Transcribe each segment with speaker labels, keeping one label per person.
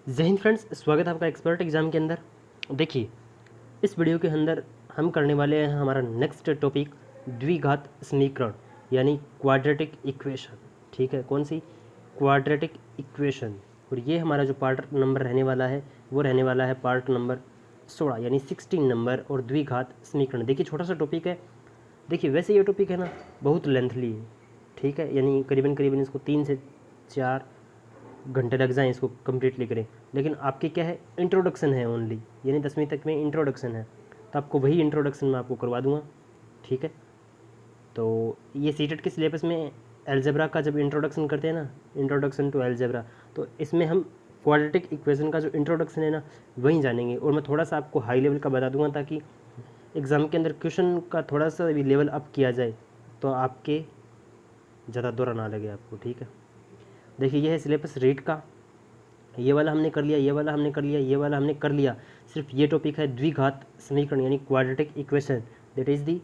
Speaker 1: जय हिंद फ्रेंड्स, स्वागत है आपका एक्सपर्ट एग्ज़ाम के अंदर। देखिए, इस वीडियो के अंदर हम करने वाले हैं हमारा नेक्स्ट टॉपिक द्विघात समीकरण यानी क्वाड्रेटिक इक्वेशन। ठीक है, कौन सी? Quadratic equation. और ये हमारा जो पार्ट नंबर रहने वाला है वो रहने वाला है पार्ट नंबर 16 यानी 16 नंबर और द्विघात समीकरण। देखिए, छोटा सा टॉपिक है। देखिए, वैसे ये टॉपिक है ना बहुत लेंथली है। ठीक है, यानी करीबन करीबन इसको 3 से 4 घंटे लग जाएँ इसको कम्प्लीटली करें। लेकिन आपकी क्या है, इंट्रोडक्शन है ओनली, यानी 10वीं तक में इंट्रोडक्शन है, तो आपको वही इंट्रोडक्शन मैं आपको करवा दूंगा। ठीक है, तो ये सीटेट के सिलेबस में एल्जेब्रा का जब इंट्रोडक्शन करते हैं ना, इंट्रोडक्शन टू एल्जेब्रा, तो इसमें हम क्वाड्रेटिक इक्वेशन का जो इंट्रोडक्शन है ना वहीं जानेंगे। और मैं थोड़ा सा आपको हाई लेवल का बता दूंगा ताकि एग्ज़ाम के अंदर क्वेश्चन का थोड़ा सा भी लेवल अप किया जाए तो आपके ज़्यादा दौरा ना लगे आपको। ठीक है, देखिए ये है सिलेबस रीड का। ये वाला हमने कर लिया, ये वाला हमने कर लिया, ये वाला हमने कर लिया। सिर्फ ये टॉपिक है द्विघात समीकरण यानी quadratic equation, that is the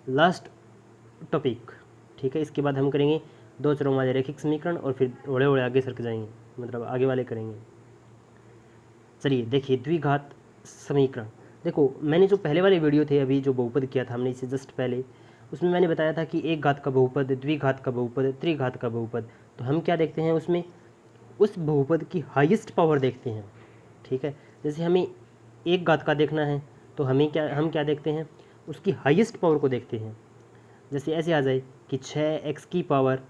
Speaker 1: last topic. ठीक है, इसके बाद हम करेंगे दो चरों वाले रैखिक समीकरण और फिर ओढ़े ओढ़े आगे सरक जाएंगे, मतलब आगे वाले करेंगे। चलिए देखिए, द्विघात समीकरण। देखो, मैंने जो पहले वाले वीडियो थे अभी जो बहुपद किया था हमने इससे जस्ट पहले, उसमें मैंने बताया था कि एक घात का बहुपद, द्विघात का बहुपद, त्रिघात का बहुपद। तो हम क्या देखते हैं उसमें, उस बहुपद की हाईएस्ट पावर देखते हैं। ठीक है, जैसे हमें एक घात का देखना है तो हम क्या देखते हैं, उसकी हाईएस्ट पावर को देखते हैं। जैसे ऐसे आ जाए कि 6x की पावर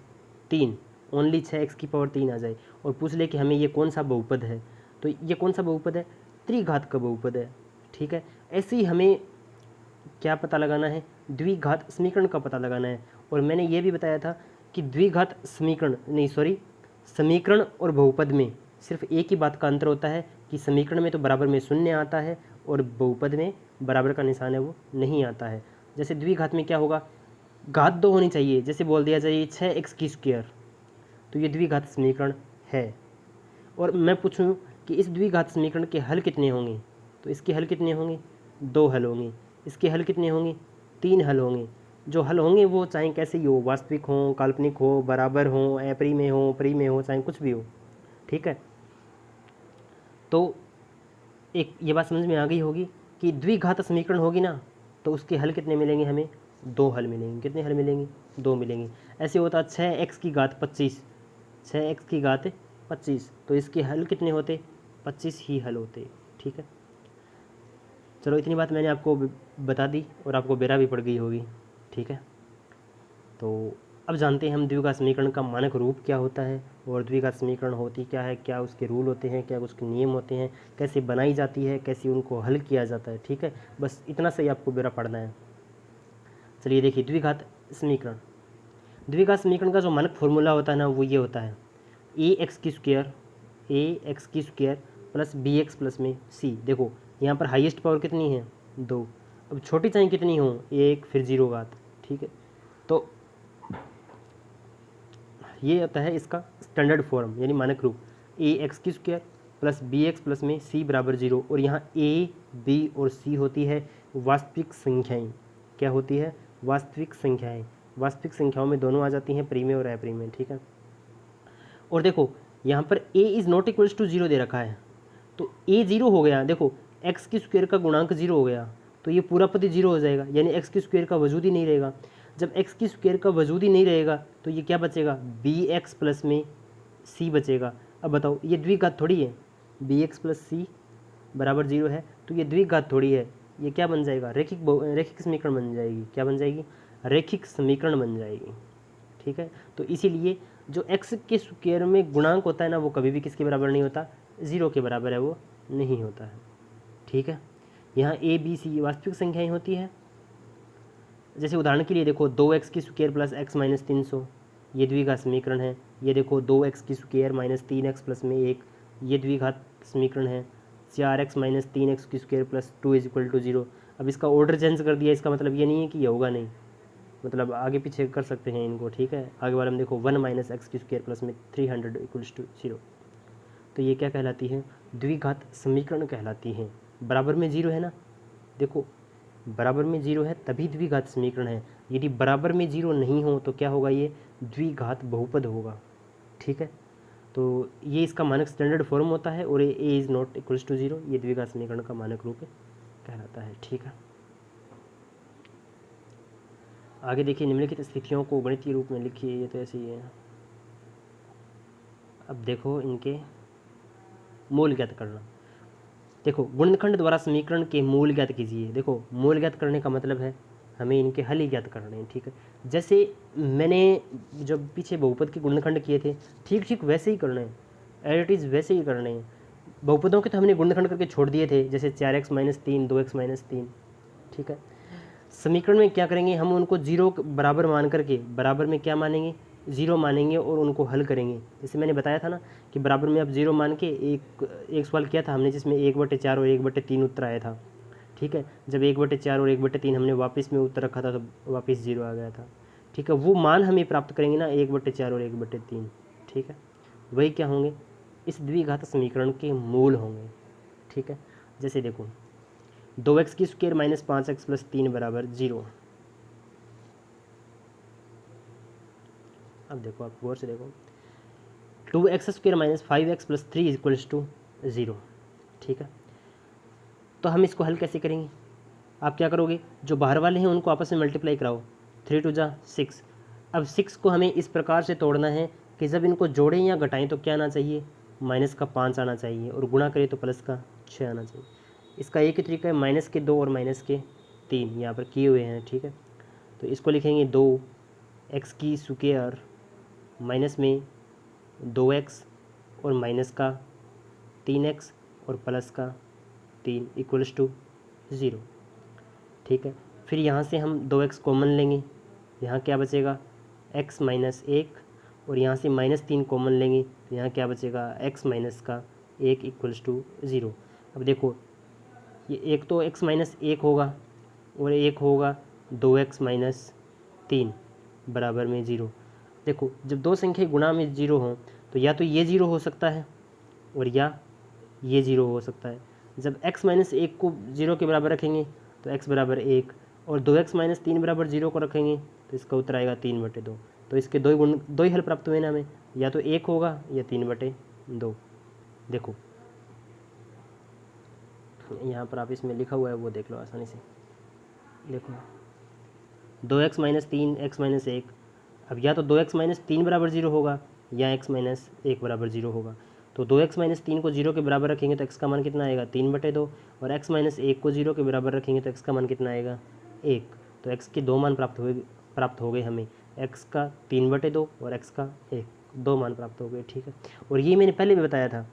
Speaker 1: 3, ओनली 6x की पावर 3 आ जाए और पूछ ले कि हमें ये कौन सा बहुपद है, तो ये कौन सा बहुपद है, त्रिघात का बहुपद है। ठीक है, ऐसे ही हमें क्या पता लगाना है, द्विघात समीकरण का पता लगाना है। और मैंने ये भी बताया था कि द्विघात समीकरण नहीं, सॉरी, समीकरण और बहुपद में सिर्फ एक ही बात का अंतर होता है कि समीकरण में तो बराबर में शून्य आता है और बहुपद में बराबर का निशान है वो नहीं आता है। जैसे द्विघात में क्या होगा, घात 2 होनी चाहिए, जैसे बोल दिया जाए 6x की स्क्वायर, तो ये द्विघात समीकरण है। और मैं पूछूं कि इस द्विघात समीकरण के हल कितने होंगे, तो इसके हल कितने होंगे, 2 हल होंगे। इसके हल कितने होंगे, 3 हल होंगे। जो हल होंगे वो चाहे कैसे ही हो, वास्तविक हो, काल्पनिक हो, बराबर हो, अपरिमेय में हो, परिमेय में हो, चाहे कुछ भी हो। ठीक है, तो एक ये बात समझ में आ गई होगी कि द्विघात समीकरण होगी ना तो उसके हल कितने मिलेंगे, हमें 2 हल मिलेंगे। कितने हल मिलेंगे, 2 मिलेंगे। ऐसे होता 6x की घात 25, 6x की घात 25, तो इसके हल कितने होते, 25 ही हल होते। ठीक है, चलो इतनी बात मैंने आपको बता दी और आपको बेरा भी पड़ गई होगी। ठीक है, तो अब जानते हैं हम द्विघात समीकरण का मानक रूप क्या होता है और द्विघात समीकरण होती क्या है, क्या उसके रूल होते हैं, क्या उसके नियम होते हैं, कैसे बनाई जाती है, कैसे उनको हल किया जाता है। ठीक है, बस इतना से ही आपको बेरा पड़ना है। चलिए देखिए, द्विघात समीकरण। द्विघात समीकरण का जो मानक फॉर्मूला होता है ना वो ये होता है, ए एक्स की square plus B x plus में सी। देखो यहाँ पर हाईएस्ट पावर कितनी है, 2। अब छोटी चाहे कितनी हो, 1 फिर 0 घात। ठीक है, तो ये होता है इसका स्टैंडर्ड फॉर्म यानी मानक रूप, ए एक्स की square plus B x plus में सी बराबर 0। और यहाँ ए, बी और सी होती है वास्तविक संख्याएं। क्या होती है, वास्तविक संख्याएं। वास्तविक संख्याओं में दोनों आ जाती हैं, परिमेय और अपरिमेय। ठीक है, और देखो यहाँ पर a is not equals to 0 दे रखा है, तो ए 0 हो गया। देखो एक्स की स्क्वायर का गुणांक 0 हो गया तो ये पूरा पद 0 हो जाएगा, यानी एक्स की स्क्वायर का वजूद ही नहीं रहेगा। जब एक्स की स्क्वायर का वजूद ही नहीं रहेगा तो ये क्या बचेगा, बी एक्स प्लस में सी बचेगा। अब बताओ, ये द्विघात थोड़ी है, बी एक्स प्लस सी बराबर 0 है तो ये द्विघात थोड़ी है। ये क्या बन जाएगा, रैखिक समीकरण बन जाएगी। क्या बन जाएगी, रैखिक समीकरण बन जाएगी। ठीक है, तो इसीलिए जो एक्स के स्क्वायर में गुणांक होता है ना वो कभी भी किसके बराबर नहीं होता, 0 के बराबर है वो नहीं होता है। ठीक है, यहाँ ए बी सी वास्तविक संख्याएं होती है। जैसे उदाहरण के लिए देखो 2x की स्क्वायर प्लस एक्स माइनस 300, ये द्विघात समीकरण है। ये देखो 2x की स्क्वायर माइनस 3x प्लस में 1, ये द्विघात समीकरण है। 4x माइनस 3x की square plus 2 is equal to 0। अब इसका ऑर्डर चेंज कर दिया, इसका मतलब ये नहीं है कि ये होगा नहीं, मतलब आगे पीछे कर सकते हैं इनको। ठीक है, आगे वाले में देखो 1 माइनस एक्स की स्क्वायर प्लस में 300 इक्वल्स टू 0, तो ये क्या कहलाती है, द्विघात समीकरण कहलाती है। बराबर में 0 है ना, देखो बराबर में 0 है तभी द्विघात समीकरण है। यदि बराबर में 0 नहीं हो तो क्या होगा, ये द्विघात बहुपद होगा। ठीक है, तो ये इसका मानक स्टैंडर्ड फॉर्म होता है और a is not equals to 0, ये द्विघात समीकरण का मानक रूप कहलाता है। ठीक है, आगे देखिए, निम्नलिखित स्थितियों को गणितीय रूप में लिखिए। ये तो ऐसे ही है। अब देखो इनके मूल ज्ञात करना। देखो, गुणनखंड द्वारा समीकरण के मूल ज्ञात कीजिए। देखो, मूल ज्ञात करने का मतलब है हमें इनके हल ही ज्ञात करने हैं। ठीक है, जैसे मैंने जब पीछे बहुपद के गुणनखंड किए थे, ठीक ठीक वैसे ही करने हैं, एज इट इज़ वैसे ही करने हैं। बहुपदों के तो हमने गुणनखंड करके छोड़ दिए थे, जैसे 4x-3, 2x-3। ठीक है, समीकरण में क्या करेंगे, हम उनको जीरो बराबर मान करके, बराबर में क्या मानेंगे, ज़ीरो मानेंगे और उनको हल करेंगे। जैसे मैंने बताया था ना कि बराबर में अब ज़ीरो मान के एक सवाल किया था हमने, जिसमें 1/4 और 1/3 उत्तर आया था। ठीक है, जब 1/4 और 1/3 हमने वापस में उत्तर रखा था तो वापस ज़ीरो आ गया था। ठीक है, वो मान हमें प्राप्त करेंगे ना 1/4 और 1/3। ठीक है, वही क्या होंगे, इस द्विघात समीकरण के मूल होंगे। ठीक है, जैसे देखो 2x² - 5x + 3 = 0। अब देखो, आप गौर से देखो, 2x² - 5x + 3 = 0। ठीक है, तो हम इसको हल कैसे करेंगे, आप क्या करोगे, जो बाहर वाले हैं उनको आपस में मल्टीप्लाई कराओ, 3 × 6। अब 6 को हमें इस प्रकार से तोड़ना है कि जब इनको जोड़ें या घटाएं तो क्या आना चाहिए, -5 आना चाहिए, और गुणा करें तो +6 आना चाहिए। इसका एक ही तरीका है, -2 और -3 यहाँ पर किए हुए हैं। ठीक है, तो इसको लिखेंगे 2x² माइनस में 2x और -3x और +3 = 0। ठीक है, फिर यहाँ से हम 2x कॉमन लेंगे, यहाँ क्या बचेगा, x - 1, और यहाँ से -3 कॉमन लेंगे तो यहाँ क्या बचेगा, x - 1 = 0। अब देखो, ये एक तो x - 1 होगा और एक होगा 2x - 3 बराबर में 0। देखो, जब दो संख्या गुणा में 0 हो तो या तो ये 0 हो सकता है और या ये 0 हो सकता है। जब x - 1 को 0 के बराबर रखेंगे तो x = 1, और 2x - 3 = 0 को रखेंगे तो इसका उत्तर आएगा 3/2। तो इसके दो ही हल प्राप्त हुए ना हमें, या तो 1 होगा या 3/2। देखो यहाँ पर आप इसमें लिखा हुआ है वो देख लो आसानी से। देखो 2x - 3 x - 1, अब या तो 2x - 3 = 0 होगा या x - 1 = 0 होगा। तो 2x - 3 को 0 के बराबर रखेंगे तो x का मान कितना आएगा, 3/2, और x - 1 को 0 के बराबर रखेंगे तो x का मान कितना आएगा, 1। तो x के दो मान प्राप्त हो गए हमें, x का 3/2 और x का 1, दो मान प्राप्त हो गए। ठीक है, और ये मैंने पहले भी बताया था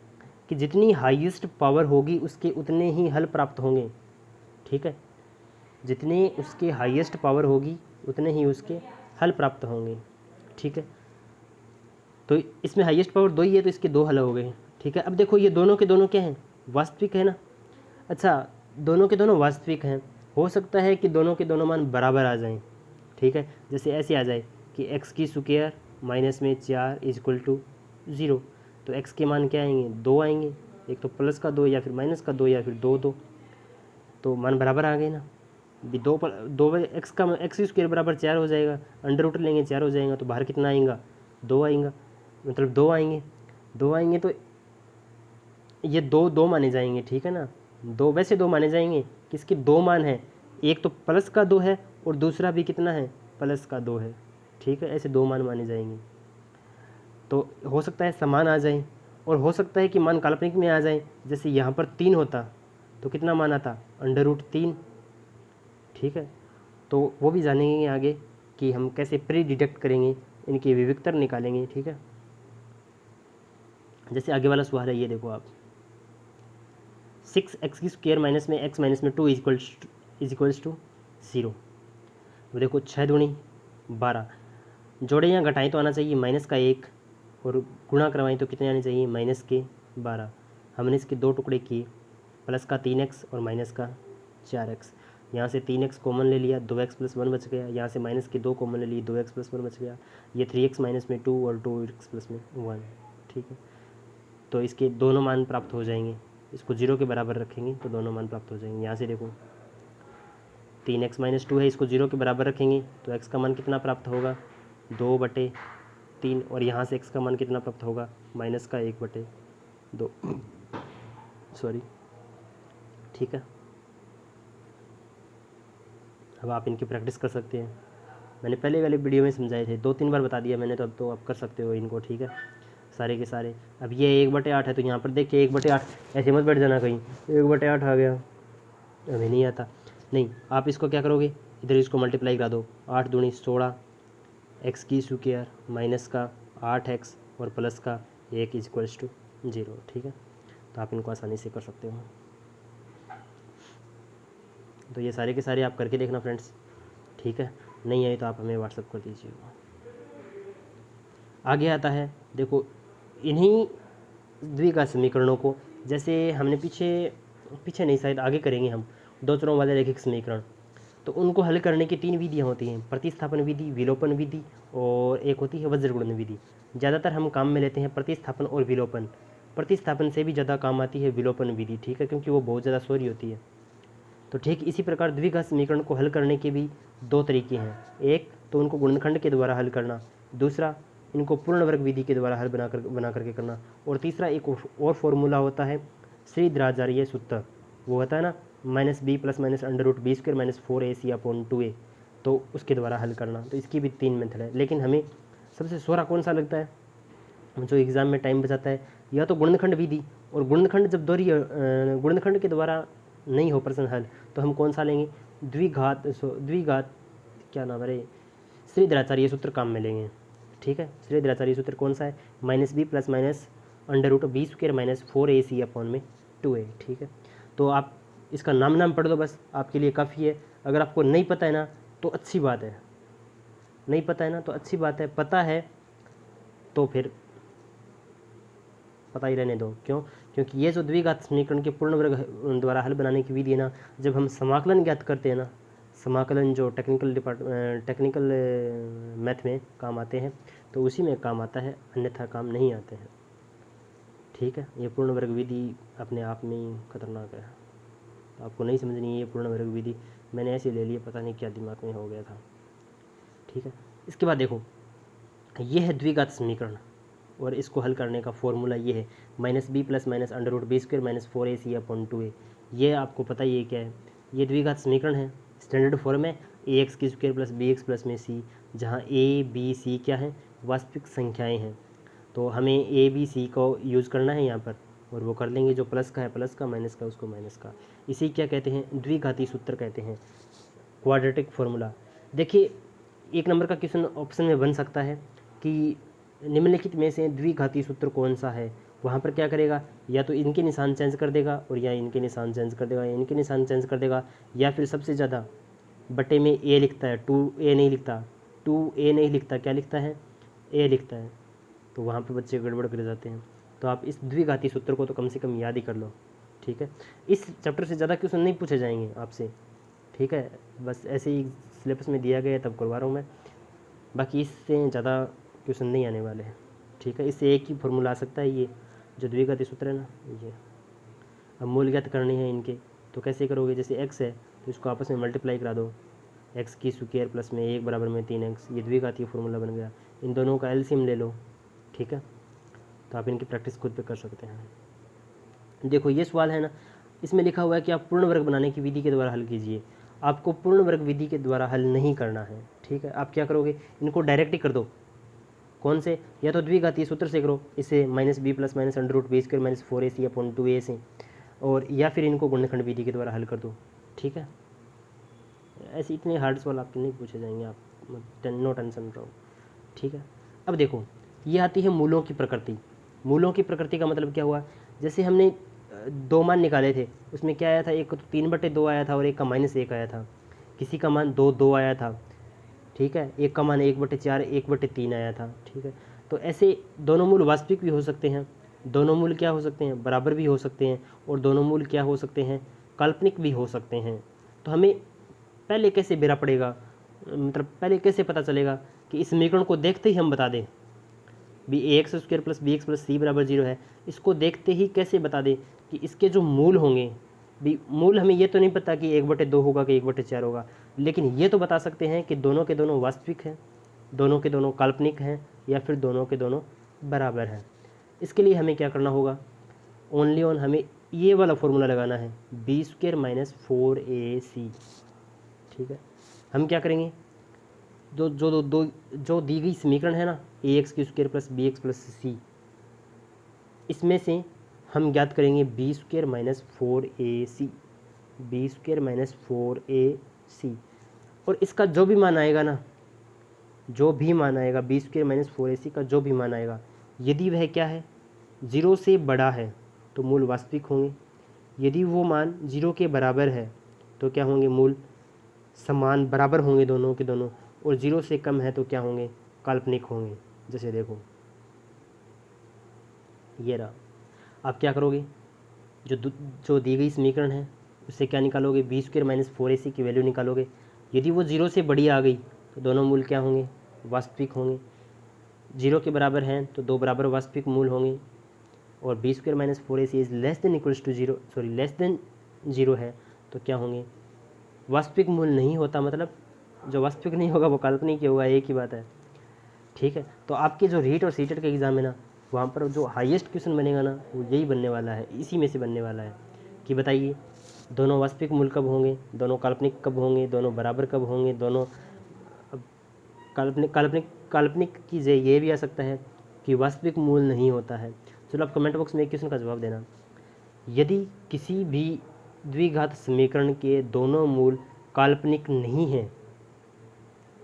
Speaker 1: कि जितनी हाईएस्ट पावर होगी उसके उतने ही हल प्राप्त होंगे। ठीक है, जितनी उसके हाईएस्ट पावर होगी उतने ही उसके हल प्राप्त होंगे। ठीक है, तो इसमें हाईएस्ट पावर 2 ही है तो इसके 2 हल हो गए। ठीक है, अब देखो ये दोनों के दोनों क्या हैं, वास्तविक है ना। अच्छा, दोनों के दोनों वास्तविक हैं, हो सकता है कि दोनों के दोनों मान बराबर आ जाएं। ठीक है, जैसे ऐसे आ जाए कि x² माइनस में 4 = 0, तो x के मान क्या आएंगे, 2 आएंगे, एक तो प्लस का 2 या फिर माइनस का 2 या फिर 2 तो मान बराबर आ गए ना। भी दो x² बराबर 4 हो जाएगा, अंडर रूट लेंगे 4 हो जाएगा, तो बाहर कितना आएगा, 2 आएगा, मतलब 2 आएंगे। 2 आएंगे तो ये दो माने जाएंगे। ठीक है ना, वैसे दो माने जाएंगे, किसके दो मान है, एक तो प्लस का 2 है और दूसरा भी कितना है, प्लस का 2 है। ठीक है, ऐसे दो मान माने जाएंगे। तो हो सकता है समान आ जाए और हो सकता है कि मान काल्पनिक में आ जाए। जैसे यहाँ पर 3 होता तो कितना मान आता, √3। ठीक है, तो वो भी जानेंगे आगे कि हम कैसे प्री डिडक्ट करेंगे, इनके विविक्तर निकालेंगे। ठीक है, जैसे आगे वाला सवाल है, ये देखो आप, 6x² माइनस में x माइनस में 2 इज इक्वल्स टू 0। तो देखो 6 दूनी 12, जोड़े या घटाएं तो आना चाहिए -1, और गुणा करवाएं तो कितने आने चाहिए, -12। हमने इसके दो टुकड़े किए, प्लस का 3x और माइनस का 4x। यहाँ से 3x कॉमन ले लिया, 2x + 1 बच गया। यहाँ से माइनस के 2 कॉमन ले लिए, 2x + 1 बच गया। ये 3x माइनस में 2 और 2x + में 1। ठीक है, तो इसके दोनों मान प्राप्त हो जाएंगे। इसको 0 के बराबर रखेंगे तो दोनों मान प्राप्त हो जाएंगे। यहाँ से देखो 3x - 2 है, इसको 0 के बराबर रखेंगे तो x का मान कितना प्राप्त होगा, 2/2। 3 और यहाँ से x का मान कितना प्राप्त होगा माइनस का 1/2 सॉरी। ठीक है, अब आप इनकी प्रैक्टिस कर सकते हैं। मैंने पहले वाले वीडियो में समझाए थे, 2-3 बार बता दिया मैंने, तो अब तो आप कर सकते हो इनको। ठीक है, सारे के सारे। अब ये 1/8 है तो यहाँ पर देखिए 1/8, ऐसे मत बैठ जाना कहीं 1/8 आ गया, अभी नहीं आता। नहीं, आप इसको क्या करोगे, इधर इसको मल्टीप्लाई करा दो, 8 दूनी 16 एक्स की स्क्वायर माइनस का 8x और प्लस का 1 = 0। ठीक है, तो आप इनको आसानी से कर सकते हो। तो ये सारे के सारे आप करके देखना फ्रेंड्स। ठीक है, नहीं आए तो आप हमें व्हाट्सअप कर दीजिएगा। आगे आता है, देखो इन्हीं द्विघात समीकरणों को, जैसे हमने पीछे नहीं शायद आगे करेंगे हम, दो चरों वाले रैखिक समीकरण, तो उनको हल करने की 3 विधियाँ होती हैं, प्रतिस्थापन विधि, विलोपन विधि और एक होती है वज्रगुणन विधि। ज़्यादातर हम काम में लेते हैं प्रतिस्थापन और विलोपन। प्रतिस्थापन से भी ज़्यादा काम आती है विलोपन विधि। ठीक है, क्योंकि वो बहुत ज़्यादा सोरी होती है। तो ठीक इसी प्रकार द्विघात समीकरण को हल करने के भी 2 तरीके हैं। एक तो उनको गुणनखंड के द्वारा हल करना, दूसरा इनको पूर्ण वर्ग विधि के द्वारा हल बना करके करना, और तीसरा एक और फॉर्मूला होता है श्रीधराचार्य सूत्र, वो होता है ना -b + -√b² - 4ac/2a, तो उसके द्वारा हल करना। तो इसकी भी 3 मेथड है, लेकिन हमें सबसे सोरा कौन सा लगता है जो एग्ज़ाम में टाइम बचाता है, या तो गुणनखंड विधि, और गुणनखंड जब गुणनखंड के द्वारा नहीं हो प्रश्न हल तो हम कौन सा लेंगे, द्विघात क्या नाम है, श्रीधराचार्य सूत्र काम में लेंगे। ठीक है, श्रीधराचार्य सूत्र कौन सा है, -b + -√b² - 4ac/2a। ठीक है, तो आप इसका नाम पढ़ दो बस, आपके लिए काफ़ी है। अगर आपको नहीं पता है ना तो अच्छी बात है, नहीं पता है ना तो अच्छी बात है, पता है तो फिर पता ही रहने दो। क्यों, क्योंकि ये जो द्विघात समीकरण के पूर्ण वर्ग द्वारा हल बनाने की विधि है ना, जब हम समाकलन ज्ञात करते हैं ना, समाकलन जो टेक्निकल मैथ में काम आते हैं, तो उसी में काम आता है, अन्यथा काम नहीं आते हैं। ठीक है, ये पूर्ण वर्ग विधि अपने आप में ही खतरनाक है, तो आपको नहीं समझनी है ये पूर्ण वर्ग विधि, मैंने ऐसे ले लिया, पता नहीं क्या दिमाग में हो गया था। ठीक है, इसके बाद देखो ये है द्विघात समीकरण, और इसको हल करने का फॉर्मूला ये है -b + -√b² - 4ac/2a। ये आपको पता ही है क्या है, ये द्विघात समीकरण है, स्टैंडर्ड फॉर्म है ax² + bx + में c, जहाँ a b c क्या है, वास्तविक संख्याएं हैं। तो हमें a b c को यूज़ करना है यहाँ पर, और वो कर लेंगे, जो प्लस का है प्लस का, माइनस का उसको माइनस का। इसी क्या कहते हैं, द्विघाती सूत्र कहते हैं, क्वाड्रेटिक फॉर्मूला। देखिए 1 नंबर का क्वेश्चन ऑप्शन में बन सकता है कि निम्नलिखित में से द्विघाती सूत्र कौन सा है, वहाँ पर क्या करेगा, या तो इनके निशान चेंज कर देगा, और या इनके निशान चेंज कर देगा, या इनके निशान चेंज कर देगा, या फिर सबसे ज़्यादा बटे में a लिखता है, 2a नहीं लिखता, 2a नहीं लिखता, क्या लिखता है, a लिखता है, तो वहाँ पर बच्चे गड़बड़ कर जाते हैं। तो आप इस द्विघाती सूत्र को तो कम से कम याद ही कर लो। ठीक है, इस चैप्टर से ज़्यादा क्वेश्चन नहीं पूछे जाएंगे आपसे। ठीक है, बस ऐसे ही सिलेबस में दिया गया तब करवा रहा हूँ मैं, बाकी इससे ज़्यादा क्वेश्चन नहीं आने वाले हैं। ठीक है, इससे एक ही फॉर्मूला आ सकता है, ये जो द्विघाती सूत्र है ना ये। अब मूल ज्ञात करने हैं इनके, तो कैसे करोगे, जैसे x है तो इसको आपस में मल्टीप्लाई करा दो, x² + में 1 = 3x, ये द्विघाती फॉर्मूला बन गया। इन दोनों का एलसीएम ले लो। ठीक है, तो आप इनकी प्रैक्टिस खुद पे कर सकते हैं। देखो ये सवाल है ना, इसमें लिखा हुआ है कि आप पूर्ण वर्ग बनाने की विधि के द्वारा हल कीजिए। आपको पूर्ण वर्ग विधि के द्वारा हल नहीं करना है। ठीक है, आप क्या करोगे, इनको डायरेक्ट ही कर दो। कौन से, या तो द्विघाती सूत्र से करो, इसे -b + -√b² - 4ac/2a से, और या फिर इनको गुणनखंड विधि के द्वारा हल कर दो। ठीक है, ऐसे इतने हार्ड सवाल आपके नहीं पूछे जाएंगे, आप नो टेंशन रहो। ठीक है, अब देखो ये आती है मूलों की प्रकृति। मूलों की प्रकृति का मतलब क्या हुआ, जैसे हमने 2 मान निकाले थे, उसमें क्या आया था, एक तो 3/2 आया था और एक का -1 आया था, किसी का मान 2 आया था। ठीक है, एक का मान 1/4 1/3 आया था। ठीक है, तो ऐसे दोनों मूल वास्तविक भी हो सकते हैं, दोनों मूल क्या हो सकते हैं, बराबर भी हो सकते हैं, और दोनों मूल क्या हो सकते हैं, काल्पनिक भी हो सकते हैं। तो हमें पहले कैसे बेरा पड़ेगा, मतलब पहले कैसे पता चलेगा कि इस समीकरण को देखते ही हम बता दें भी ax² + bx + c = 0 है, इसको देखते ही कैसे बता दें कि इसके जो मूल होंगे, भी मूल हमें ये तो नहीं पता कि 1/2 होगा कि 1/4 होगा, लेकिन ये तो बता सकते हैं कि दोनों के दोनों वास्तविक हैं, दोनों के दोनों काल्पनिक हैं, या फिर दोनों के दोनों बराबर हैं। इसके लिए हमें क्या करना होगा, ओनली ऑन हमें ये वाला फॉर्मूला लगाना है, बी स्क्वायर माइनस 4ac। ठीक है, हम क्या करेंगे, जो दी गई समीकरण है ना, ax² plus B x plus C, इसमें से हम ज्ञात करेंगे B square minus 4ac, B square minus 4ac। और इसका जो भी मान आएगा ना, जो भी मान आएगा बी स्क्वायर माइनस 4ac का जो भी मान आएगा, यदि वह क्या है, 0 से बड़ा है तो मूल वास्तविक होंगे, यदि वो मान 0 के बराबर है तो क्या होंगे, मूल समान बराबर होंगे दोनों के दोनों, और 0 से कम है तो क्या होंगे, काल्पनिक होंगे। जैसे देखो ये रहा, आप क्या करोगे, जो दी गई समीकरण है उससे क्या निकालोगे, बी स्क्वायर माइनस 4ac की वैल्यू निकालोगे। यदि वो 0 से बड़ी आ गई तो दोनों मूल क्या होंगे, वास्तविक होंगे। 0 के बराबर हैं तो दो बराबर वास्तविक मूल होंगे। और b square minus 4ac is less than equals to 0, sorry less than 0 है तो क्या होंगे, वास्तविक मूल नहीं होता, मतलब जो वास्तविक नहीं होगा वो काल्पनिक ही होगा, एक ही बात है। ठीक है, तो आपके जो रीट और सीटेट का एग्ज़ाम है ना, वहाँ पर जो हाईएस्ट क्वेश्चन बनेगा ना वो यही बनने वाला है, इसी में से बनने वाला है कि बताइए दोनों वास्तविक मूल कब होंगे, दोनों काल्पनिक कब होंगे, दोनों बराबर कब होंगे, दोनों काल्पनिक की ये भी आ सकता है कि वास्तविक मूल नहीं होता है। चलो आप कमेंट बॉक्स में एक क्वेश्चन का जवाब देना, यदि किसी भी द्विघात समीकरण के दोनों मूल काल्पनिक नहीं हैं,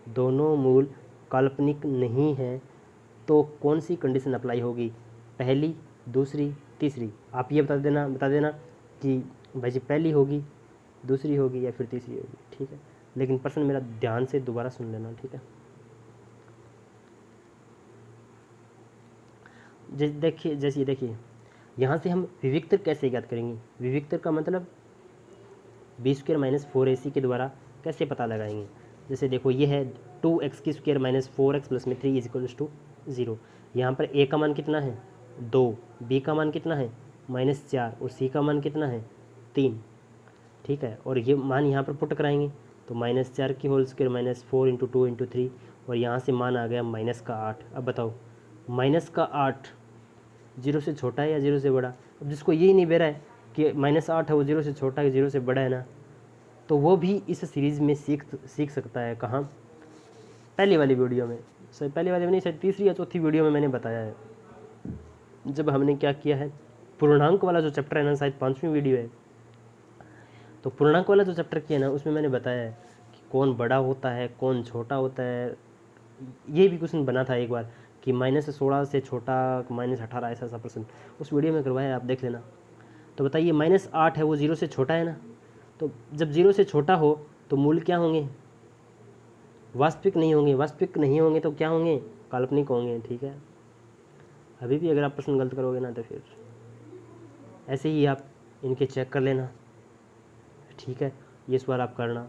Speaker 1: दोनों मूल काल्पनिक नहीं हैं तो कौन सी कंडीशन अप्लाई होगी, पहली, दूसरी, तीसरी। आप ये बता देना कि भाई जी पहली होगी, दूसरी होगी या फिर तीसरी होगी। ठीक है, लेकिन प्रश्न मेरा ध्यान से दोबारा सुन लेना। ठीक है, जैसे देखिए यहाँ से हम विविक्तर कैसे ज्ञात करेंगे, विविक्तर का मतलब बी स्क्वायर माइनस 4ac के द्वारा कैसे पता लगाएंगे। जैसे देखो ये है 2x² माइनस 4x प्लस में 3 इज इक्वल्स टू 0। यहाँ पर a का मान कितना है 2, b का मान कितना है -4 और c का मान कितना है 3। ठीक है, और ये मान यहाँ पर पुट कराएंगे तो -4 की whole square minus 4 into 2 into 3, और यहाँ से मान आ गया -8। अब बताओ -8 0 से छोटा है या 0 से बड़ा। अब जिसको यही नहीं बह रहा है कि -8 है वो 0 से छोटा है 0 से बड़ा है ना, तो वो भी इस सीरीज़ में सीख सकता है। कहाँ, पहली वाली वीडियो में, शायद पहली वाली में नहीं, शायद तीसरी या चौथी वीडियो में मैंने बताया है, जब हमने क्या किया है, पूर्णांक वाला जो चैप्टर है ना, शायद 5वीं वीडियो है, तो पूर्णांक वाला जो चैप्टर किया ना उसमें मैंने बताया है कि कौन बड़ा होता है कौन छोटा होता है। ये भी क्वेश्चन बना था एक बार कि -16 से छोटा, -18, ऐसा प्रश्न उस वीडियो में करवाया, आप देख लेना। तो बताइए -8 है वो 0 से छोटा है ना, तो जब 0 से छोटा हो तो मूल क्या होंगे, वास्तविक नहीं होंगे, वास्तविक नहीं होंगे तो क्या होंगे, काल्पनिक होंगे। ठीक है, अभी भी अगर आप प्रश्न गलत करोगे ना तो फिर ऐसे ही आप इनके चेक कर लेना। ठीक है, ये सवाल आप करना।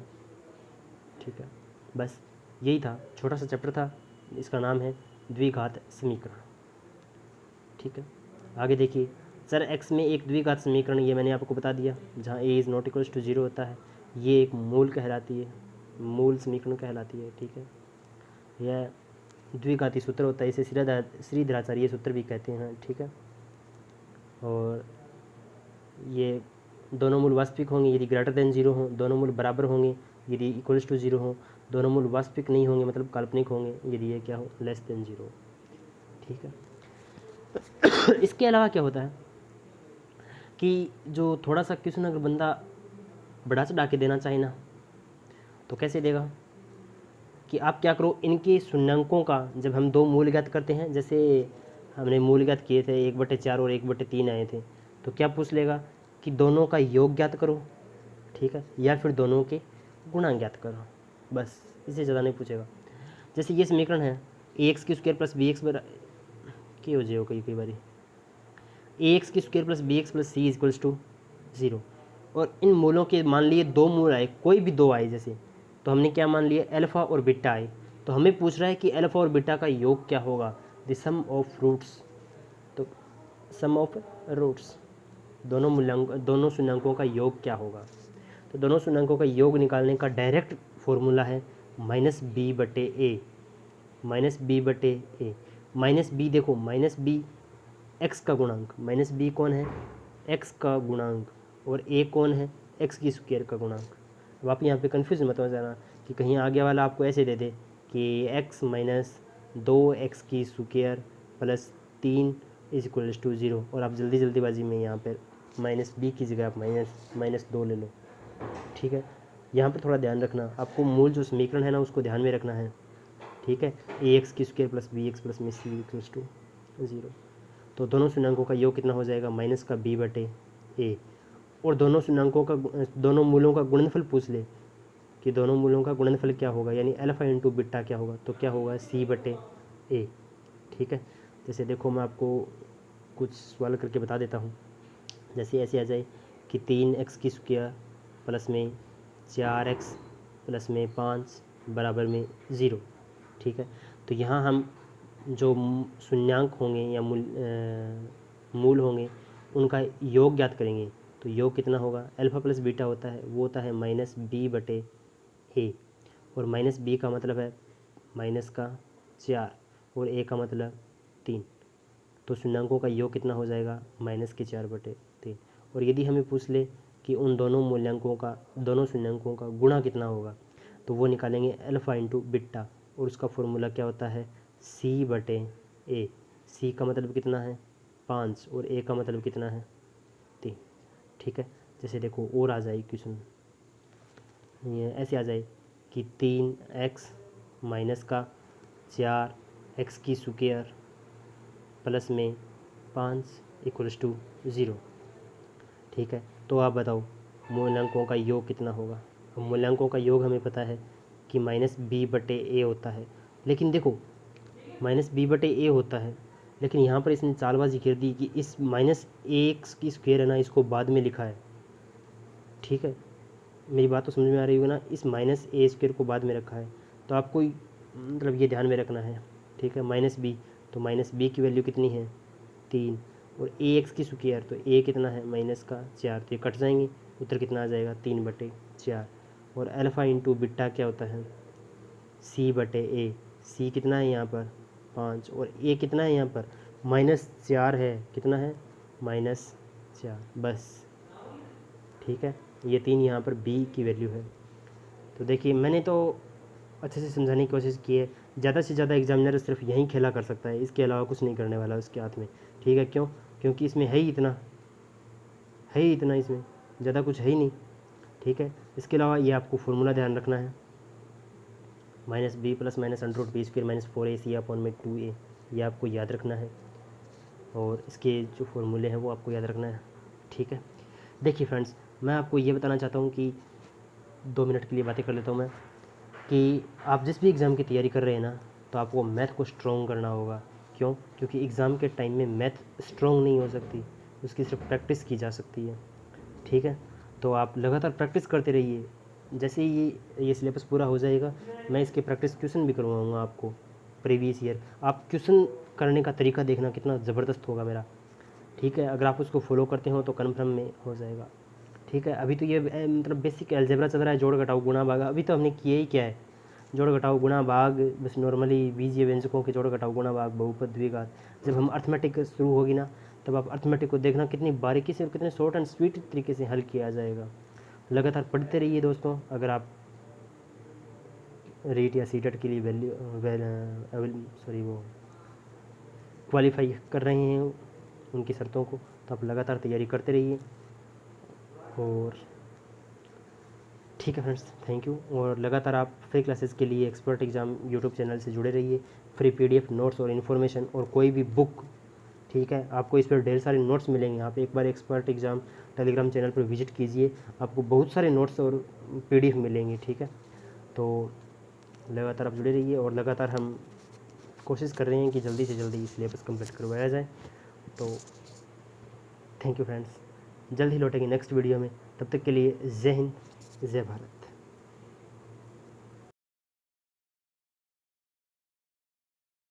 Speaker 1: ठीक है, बस यही था, छोटा सा चैप्टर था, इसका नाम है द्विघात समीकरण। ठीक है, आगे देखिए, सर एक्स में एक द्विघात समीकरण, ये मैंने आपको बता दिया, जहाँ a is not equals to 0 होता है, ये एक मूल कहलाती है, मूल समीकरण कहलाती है। ठीक है, यह द्विघाती सूत्र होता है, इसे श्रीधराचार्य सूत्र भी कहते हैं। ठीक है, और ये दोनों मूल वास्तविक होंगे यदि ग्रेटर देन 0 हो, दोनों मूल बराबर होंगे यदि इक्वल्स टू 0 हो, दोनों मूल वास्तविक नहीं होंगे मतलब काल्पनिक होंगे यदि ये क्या हो, लेस देन 0। ठीक है, इसके अलावा क्या होता है कि जो थोड़ा सा क्वेश्चन अगर बंदा बढ़ा चढ़ा के देना चाहे ना तो कैसे देगा, कि आप क्या करो, इनके शून्यांकों का जब हम दो मूल ज्ञात करते हैं, जैसे हमने मूल ज्ञात किए थे 1/4 और 1/3 आए थे, तो क्या पूछ लेगा कि दोनों का योग ज्ञात करो। ठीक है, या फिर दोनों के गुणा ज्ञात करो, बस इससे ज़्यादा नहीं पूछेगा। जैसे ये समीकरण है ax² प्लस bx की हो जाए कई बारी ax² plus bx plus c equals to 0, और इन मूलों के मान लिए दो मूल आए, कोई भी दो आए जैसे, तो हमने क्या मान लिया, अल्फ़ा और बीटा आए, तो हमें पूछ रहा है कि अल्फ़ा और बीटा का योग क्या होगा, द सम ऑफ रूट्स, तो सम ऑफ रूट्स, दोनों शून्यांकों का योग क्या होगा। तो दोनों शून्यांकों का योग निकालने का डायरेक्ट फॉर्मूला है -b/a, -b/a। माइनस बी, देखो माइनस बी एक्स का गुणांक, माइनस बी कौन है, एक्स का गुणांक, और ए कौन है, एक्स की स्क्वायर का गुणांक। अब आप यहाँ पे कन्फ्यूज मत हो जाना कि कहीं आगे वाला आपको ऐसे दे दे कि एक्स माइनस 2x की square plus 3 is equals to 0, और आप जल्दीबाजी में यहाँ पर माइनस बी की जगह आप माइनस 2 ले लो। ठीक है, यहाँ पर थोड़ा ध्यान रखना, आपको मूल जो समीकरण है ना उसको ध्यान में रखना है। ठीक है, ए एक्स की square plus B x plus में सी इक्वल्स टू 0। तो दोनों शून्यंकों का योग कितना हो जाएगा, माइनस का बी बटे ए, और दोनों शून्यंकों का, दोनों मूलों का गुणनफल पूछ ले कि दोनों मूलों का गुणनफल क्या होगा, यानी अल्फा इंटू बीटा क्या होगा, तो क्या होगा सी बटे ए। ठीक है, जैसे देखो मैं आपको कुछ सवाल करके बता देता हूँ। जैसे ऐसे आ जाए कि 3x की स्क्वायर प्लस में 4x प्लस में 5 बराबर में 0। ठीक है, तो यहाँ हम जो शून्यांक होंगे या मूल होंगे उनका योग ज्ञात करेंगे। तो योग कितना होगा, अल्फ़ा प्लस बीटा होता है वो होता है माइनस बी बटे ए, और माइनस बी का मतलब है माइनस का 4 और ए का मतलब 3। तो शून्यांकों का योग कितना हो जाएगा, माइनस के 4 बटे 3। और यदि हमें पूछ ले कि उन दोनों मूल्यांकों का, दोनों शून्यांकों का गुणा कितना होगा, तो वो निकालेंगे अल्फ़ा इंटू बीटा, और उसका फॉर्मूला क्या होता है सी बटे ए। सी का मतलब कितना है 5 और ए का मतलब कितना है 3। ठीक है, जैसे देखो और आ जाए क्वेश्चन, ये ऐसे आ जाए कि 3x माइनस का 4x की स्क्वायर प्लस में 5 इक्वल्स टू 0। ठीक है, तो आप बताओ मूल्यांकों का योग कितना होगा। अब मूल्यांकों का योग हमें पता है कि माइनस बी बटे ए होता है, लेकिन देखो माइनस बी बटे ए होता है, लेकिन यहाँ पर इसने चालबाजी कर दी कि इस माइनस ए एक्स की स्क्वायर है ना इसको बाद में लिखा है। ठीक है, मेरी बात तो समझ में आ रही होगी ना, इस माइनस ए स्क्वायर को बाद में रखा है, तो आपको मतलब ये ध्यान में रखना है। ठीक है, माइनस बी, तो माइनस बी की वैल्यू कितनी है 3, और ए एक्स की स्क्वायर, तो ए कितना है माइनस का 4, तो ये कट जाएंगे, उत्तर कितना आ जाएगा 3 बटे 4। और अल्फ़ा इंटू बीटा क्या होता है सी बटे ए। सी कितना है यहाँ पर 5, और ए कितना है यहाँ पर -4 है, कितना है -4, बस। ठीक है, ये 3 यहाँ पर बी की वैल्यू है। तो देखिए मैंने तो अच्छे से समझाने की कोशिश की है, ज़्यादा से ज़्यादा एग्जामिनर सिर्फ यहीं खेला कर सकता है, इसके अलावा कुछ नहीं करने वाला उसके हाथ में। ठीक है, क्यों, क्योंकि इसमें है ही इतना, इसमें ज़्यादा कुछ है ही नहीं। ठीक है, इसके अलावा ये आपको फॉर्मूला ध्यान रखना है, minus b plus minus under root b square minus 4 c upon में 2a, ये आपको याद रखना है, और इसके जो फॉर्मूले हैं वो आपको याद रखना है। ठीक है, देखिए फ्रेंड्स, मैं आपको ये बताना चाहता हूँ कि 2 मिनट के लिए बातें कर लेता हूँ मैं, कि आप जिस भी एग्ज़ाम की तैयारी कर रहे हैं ना, तो आपको मैथ को स्ट्रॉन्ग करना होगा। क्यों, क्योंकि एग्ज़ाम के टाइम में मैथ स्ट्रॉन्ग नहीं हो सकती, उसकी सिर्फ प्रैक्टिस की जा सकती है। ठीक है, तो आप लगातार प्रैक्टिस करते रहिए। जैसे ही ये सिलेबस पूरा हो जाएगा, मैं इसके प्रैक्टिस क्वेश्चन भी करवाऊँगा आपको प्रीवियस ईयर। आप क्वेश्चन करने का तरीका देखना कितना ज़बरदस्त होगा मेरा। ठीक है, अगर आप उसको फॉलो करते हो तो कन्फर्म में हो जाएगा। ठीक है, अभी तो ये मतलब बेसिक अलजेब्रा चल रहा है, जोड़ घटाओ गुणा भाग, अभी तो हमने किया ही क्या है, जोड़ घटाओ गुणा भाग, बस नॉर्मली बीजीय व्यंजकों के जोड़ घटाओ गुणा भाग बहुपद द्विघात। जब हम अर्थमेटिक शुरू होगी ना, तब आप अर्थमेटिक को देखना कितनी बारीकी से और कितने शॉर्ट एंड स्वीट तरीके से हल किया जाएगा। लगातार पढ़ते रहिए दोस्तों। अगर आप रीट या सीटेट के लिए वो क्वालिफाई कर रहे हैं उनकी शर्तों को, तो आप लगातार तैयारी करते रहिए। और ठीक है फ्रेंड्स, थैंक यू। और लगातार आप फ्री क्लासेस के लिए एक्सपर्ट एग्ज़ाम यूट्यूब चैनल से जुड़े रहिए। फ्री पीडीएफ नोट्स और इन्फॉर्मेशन और कोई भी बुक, ठीक है, आपको इस पर ढेर सारे नोट्स मिलेंगे। आप एक बार एक्सपर्ट एग्ज़ाम टेलीग्राम चैनल पर विजिट कीजिए, आपको बहुत सारे नोट्स और पीडीएफ मिलेंगे। ठीक है, तो लगातार आप जुड़े रहिए, और लगातार हम कोशिश कर रहे हैं कि जल्दी से जल्दी सिलेबस कंप्लीट करवाया जाए। तो थैंक यू फ्रेंड्स, जल्द ही लौटेंगे नेक्स्ट वीडियो में। तब तक के लिए जय हिंद, जय भारत।